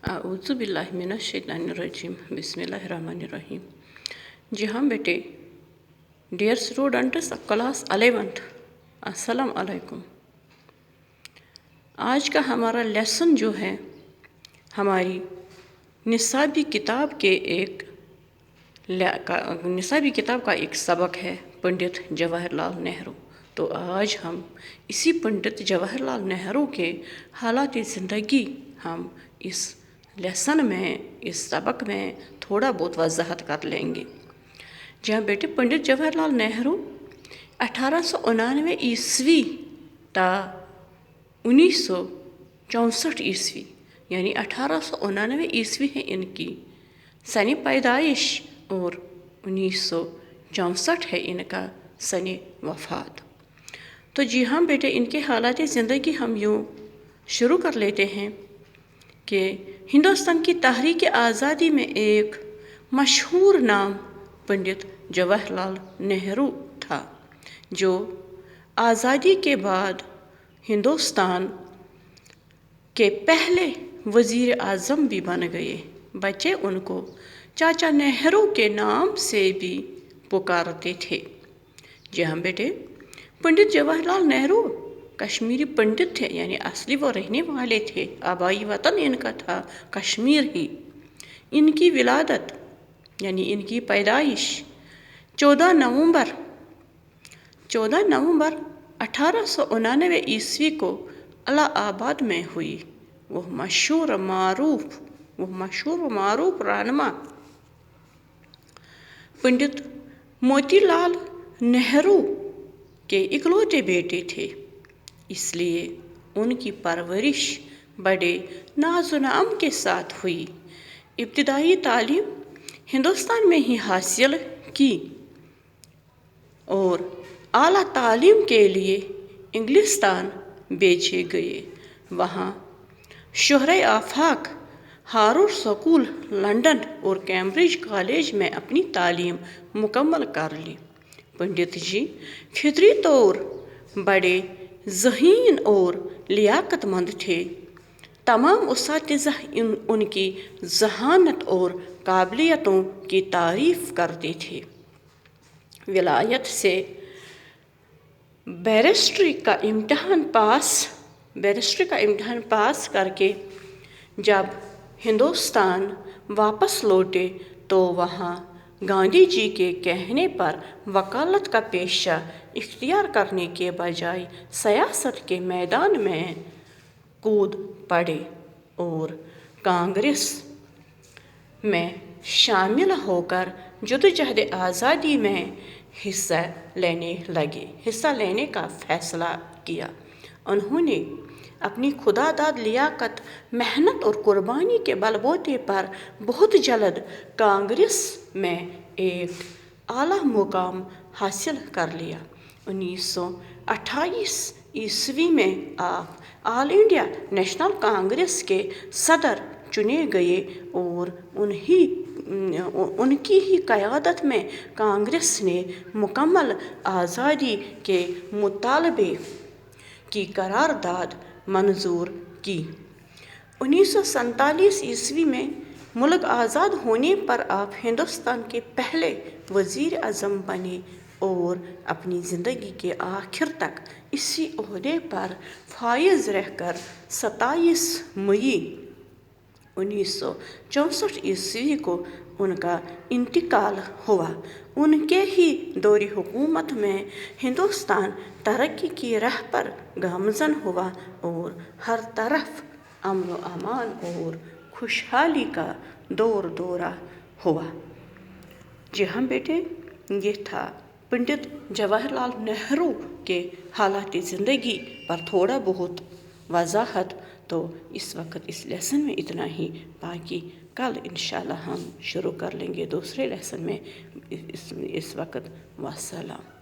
اعوذ باللہ من الشیطان الرجیم بسم اللہ الرحمن الرحیم. جی ہاں بیٹے، dear students of class 11th، السلام علیکم. آج کا ہمارا لیسن جو ہے ہماری نصابی کتاب کا ایک سبق ہے، پنڈت جواہر لال نہرو. تو آج ہم اسی پنڈت جواہر لال نہرو کے حالات زندگی ہم اس لیسن میں، اس سبق میں تھوڑا بہت وضاحت کر لیں گے. جہاں بیٹے پنڈت جواہر لال نہرو 1899 عیسوی تا 1964 عیسوی، یعنی 1899 عیسوی ہے ان کی سن پیدائش اور 1964 ہے ان کا سن وفات. تو جی ہاں بیٹے، ان کے حالات زندگی ہم یوں شروع کر لیتے ہیں کہ ہندوستان کی تحریک آزادی میں ایک مشہور نام پنڈت جواہر لال نہرو تھا، جو آزادی کے بعد ہندوستان کے پہلے وزیر اعظم بھی بن گئے. بچے ان کو چاچا نہرو کے نام سے بھی پکارتے تھے. جی ہاں بیٹے، پنڈت جواہر لال نہرو کشمیری پنڈت تھے، یعنی اصلی وہ رہنے والے تھے، آبائی وطن ان کا تھا کشمیر ہی. ان کی ولادت یعنی ان کی پیدائش 14 نومبر 1899 عیسوی کو الہ آباد میں ہوئی. وہ مشہور و معروف رہنما پنڈت موتی لال نہرو کے اکلوتے بیٹے تھے، اس لیے ان کی پرورش بڑے ناز و نعم کے ساتھ ہوئی. ابتدائی تعلیم ہندوستان میں ہی حاصل کی اور اعلیٰ تعلیم کے لیے انگلستان بھیجے گئے. وہاں شہرِ آفاق، ہارورڈ اسکول لندن اور کیمبرج کالج میں اپنی تعلیم مکمل کر لی. پنڈت جی فطری طور بڑے ذہین اور لیاقت مند تھے. تمام اساتذہ ان کی ذہانت اور قابلیتوں کی تعریف کرتے تھے. ولایت سے بیرسٹری کا امتحان پاس کر کے جب ہندوستان واپس لوٹے تو وہاں گاندھی جی کے کہنے پر وکالت کا پیشہ اختیار کرنے کے بجائے سیاست کے میدان میں کود پڑے اور کانگریس میں شامل ہو کر جدوجہد آزادی میں حصہ لینے کا فیصلہ کیا. انہوں نے اپنی خودداد لیاقت، محنت اور قربانی کے بلبوتے پر بہت جلد کانگریس میں ایک اعلیٰ مقام حاصل کر لیا. 1928 عیسوی میں آپ آل انڈیا نیشنل کانگریس کے صدر چنے گئے اور ان کی ہی قیادت میں کانگریس نے مکمل آزادی کے مطالبے کی قرارداد منظور کی. 1947 عیسوی میں ملک آزاد ہونے پر آپ ہندوستان کے پہلے وزیر اعظم بنے اور اپنی زندگی کے آخر تک اسی عہدے پر فائز رہ کر 27 مئی 1964 عیسوی کو ان کا انتقال ہوا. ان کے ہی دور حکومت میں ہندوستان ترقی کی راہ پر گامزن ہوا اور ہر طرف امن و امان اور خوشحالی کا دورہ ہوا. جی ہاں بیٹے، یہ تھا پنڈت جواہر لال نہرو کے حالات زندگی پر تھوڑا بہت وضاحت. تو اس وقت اس لیسن میں اتنا ہی، باقی کل انشاءاللہ ہم شروع کر لیں گے دوسرے لیسن میں. اس وقت والسلام.